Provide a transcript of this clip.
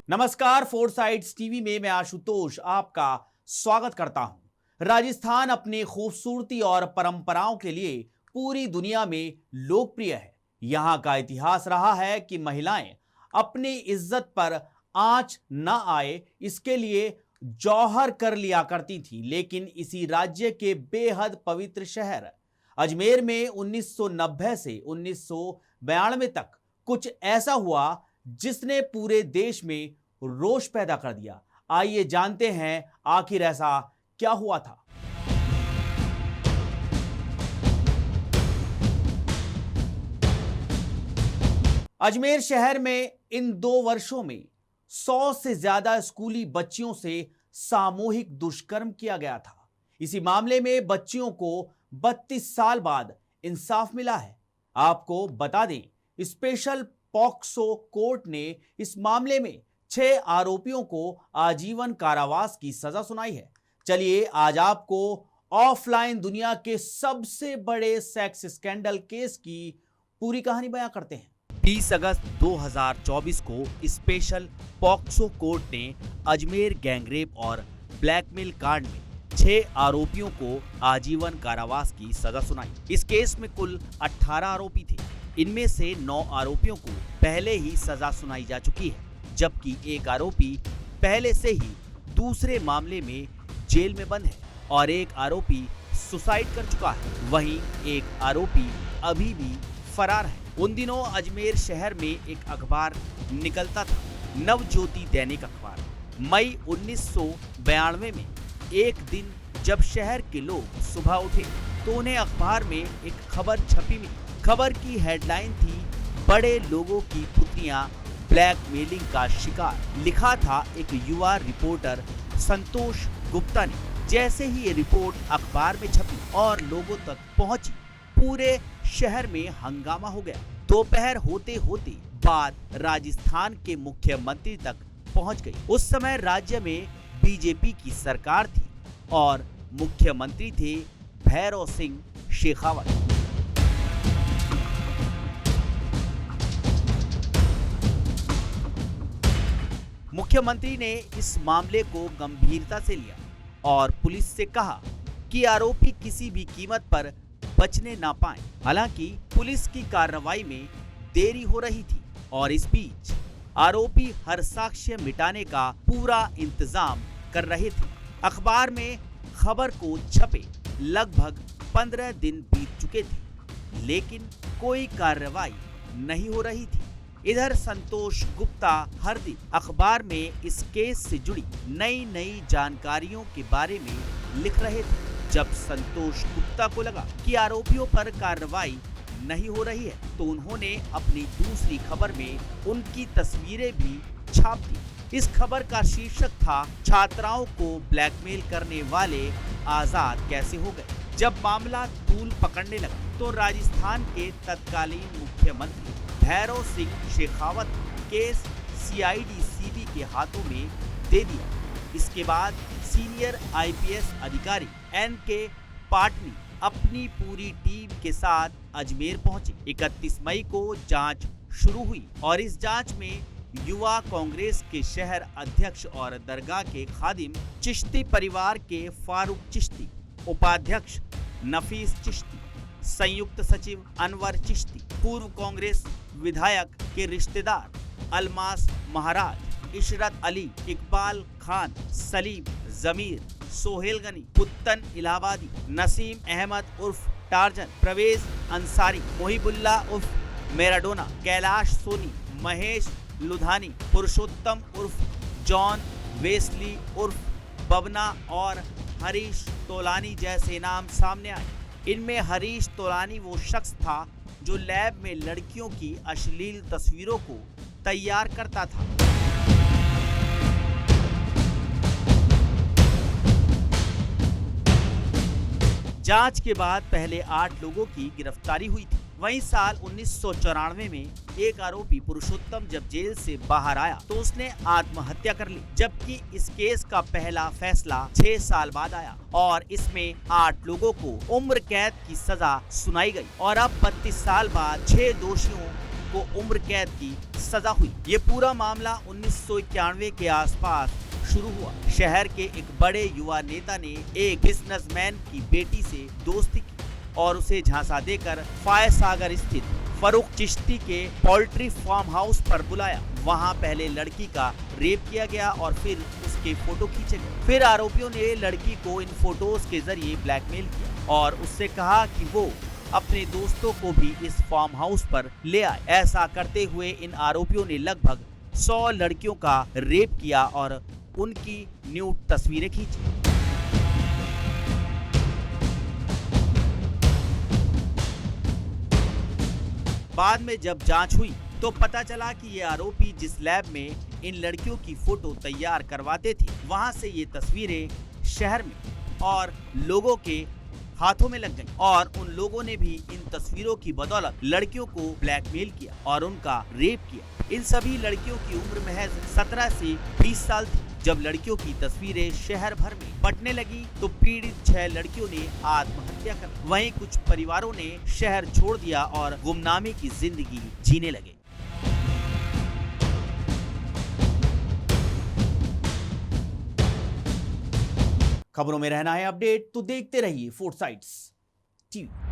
नमस्कार, four sides TV में मैं आशुतोष आपका स्वागत करता हूं। राजस्थान अपनी खूबसूरती और परंपराओं के लिए पूरी दुनिया में लोकप्रिय है। यहां का इतिहास रहा है कि महिलाएं अपनी इज्जत पर आंच न आए इसके लिए जौहर कर लिया करती थी। लेकिन इसी राज्य के बेहद पवित्र शहर अजमेर में 1990 से 1992 तक कुछ ऐसा हुआ जिसने पूरे देश में रोष पैदा कर दिया। आइए जानते हैं आखिर ऐसा क्या हुआ था। अजमेर शहर में इन 2 वर्षों में 100 से ज्यादा स्कूली बच्चियों से सामूहिक दुष्कर्म किया गया था। इसी मामले में बच्चियों को 32 साल बाद इंसाफ मिला है। आपको बता दें, स्पेशल पॉक्सो कोर्ट ने इस मामले में 6 आरोपियों को आजीवन कारावास की सजा सुनाई है। चलिए आज आपको ऑफलाइन दुनिया के सबसे बड़े सेक्स स्कैंडल केस की पूरी कहानी बयां करते हैं। 20 अगस्त 2024 को स्पेशल पॉक्सो कोर्ट ने अजमेर गैंगरेप और ब्लैकमेल कांड में 6 आरोपियों को आजीवन कारावास की सजा सुनाई। इस केस में कुल 18 आरोपी थे। इनमें से 9 आरोपियों को पहले ही सजा सुनाई जा चुकी है, जबकि एक आरोपी पहले से ही दूसरे मामले में जेल में बंद है और एक आरोपी सुसाइड कर चुका है। वहीं एक आरोपी अभी भी फरार है। उन दिनों अजमेर शहर में एक अखबार निकलता था, नवज्योति दैनिक अखबार। मई 1992 में एक दिन जब शहर के लोग सुबह उठे तो उन्हें अखबार में एक खबर छपी मिली। खबर की हेडलाइन थी, बड़े लोगों की पुत्रियां ब्लैकमेलिंग का शिकार। लिखा था एक युवा रिपोर्टर संतोष गुप्ता ने। जैसे ही ये रिपोर्ट अखबार में छपी और लोगों तक पहुंची, पूरे शहर में हंगामा हो गया। दोपहर होते होते बात राजस्थान के मुख्यमंत्री तक पहुंच गई। उस समय राज्य में बीजेपी की सरकार थी और मुख्यमंत्री थे भैरव सिंह शेखावत। मुख्यमंत्री ने इस मामले को गंभीरता से लिया और पुलिस से कहा कि आरोपी किसी भी कीमत पर बचने ना पाएं। हालांकि पुलिस की कार्रवाई में देरी हो रही थी और इस बीच आरोपी हर साक्ष्य मिटाने का पूरा इंतजाम कर रहे थे। अखबार में खबर को छपे लगभग 15 दिन बीत चुके थे, लेकिन कोई कार्रवाई नहीं हो रही थी। इधर संतोष गुप्ता हर दिन अखबार में इस केस से जुड़ी नई जानकारियों के बारे में लिख रहे थे। जब संतोष गुप्ता को लगा कि आरोपियों पर कार्रवाई नहीं हो रही है, तो उन्होंने अपनी दूसरी खबर में उनकी तस्वीरें भी छाप दी। इस खबर का शीर्षक था, छात्राओं को ब्लैकमेल करने वाले आजाद कैसे हो गए। जब मामला तूल पकड़ने लगा तो राजस्थान के तत्कालीन मुख्यमंत्री भैरव सिंह शेखावत केस CID-CB के हाथों में दे दिया। इसके बाद सीनियर IPS अधिकारी NK पाटनी अपनी पूरी टीम के साथ अजमेर पहुंचे। 31 मई को जांच शुरू हुई और इस जांच में युवा कांग्रेस के शहर अध्यक्ष और दरगाह के खादिम चिश्ती परिवार के फारूक चिश्ती, उपाध्यक्ष नफीस चिश्ती, संयुक्त सचिव अनवर चिश्ती, पूर्व कांग्रेस विधायक के रिश्तेदार अलमास महाराज, इशरत अली, इकबाल खान, सलीम, जमीर, सोहेल गनी, पुत्तन इलाहाबादी, नसीम अहमद उर्फ टार्जन, प्रवेश अंसारी, मोहिबुल्ला उर्फ मैराडोना, कैलाश सोनी, महेश लुधानी, पुरुषोत्तम उर्फ जॉन, वेस्ली उर्फ बबना और हरीश तोलानी जैसे नाम सामने आए। इनमें हरीश तोलानी वो शख्स था जो लैब में लड़कियों की अश्लील तस्वीरों को तैयार करता था। जांच के बाद पहले 8 लोगों की गिरफ्तारी हुई थी। वहीं साल 1994 में एक आरोपी पुरुषोत्तम जब जेल से बाहर आया तो उसने आत्महत्या कर ली, जबकि इस केस का पहला फैसला 6 साल बाद आया और इसमें 8 लोगों को उम्र कैद की सजा सुनाई गई और अब 32 साल बाद 6 दोषियों को उम्र कैद की सजा हुई। ये पूरा मामला 1991 के आसपास शुरू हुआ। शहर के एक बड़े युवा नेता ने एक बिजनेसमैन की बेटी से दोस्ती की और उसे झांसा देकर फायसागर स्थित फरूक चिश्ती के पोल्ट्री फार्म हाउस पर बुलाया। वहां पहले लड़की का रेप किया गया और फिर उसके फोटो खींचे गए। फिर आरोपियों ने लड़की को इन फोटोज के जरिए ब्लैकमेल किया और उससे कहा कि वो अपने दोस्तों को भी इस फार्म हाउस पर ले आए। ऐसा करते हुए इन आरोपियों ने लगभग 100 लड़कियों का रेप किया और उनकी न्यूड तस्वीरें खींची। बाद में जब जांच हुई तो पता चला कि ये आरोपी जिस लैब में इन लड़कियों की फोटो तैयार करवाते थे, वहां से ये तस्वीरें शहर में और लोगों के हाथों में लग गईं और उन लोगों ने भी इन तस्वीरों की बदौलत लड़कियों को ब्लैकमेल किया और उनका रेप किया। इन सभी लड़कियों की उम्र महज 17 से 20 साल थी। जब लड़कियों की तस्वीरें शहर भर में बंटने लगी तो पीड़ित 6 लड़कियों ने आत्महत्या कर ली। वहीं कुछ परिवारों ने शहर छोड़ दिया और गुमनामी की जिंदगी जीने लगे। खबरों में रहना है अपडेट तो देखते रहिए फोर्साइट्स टीवी।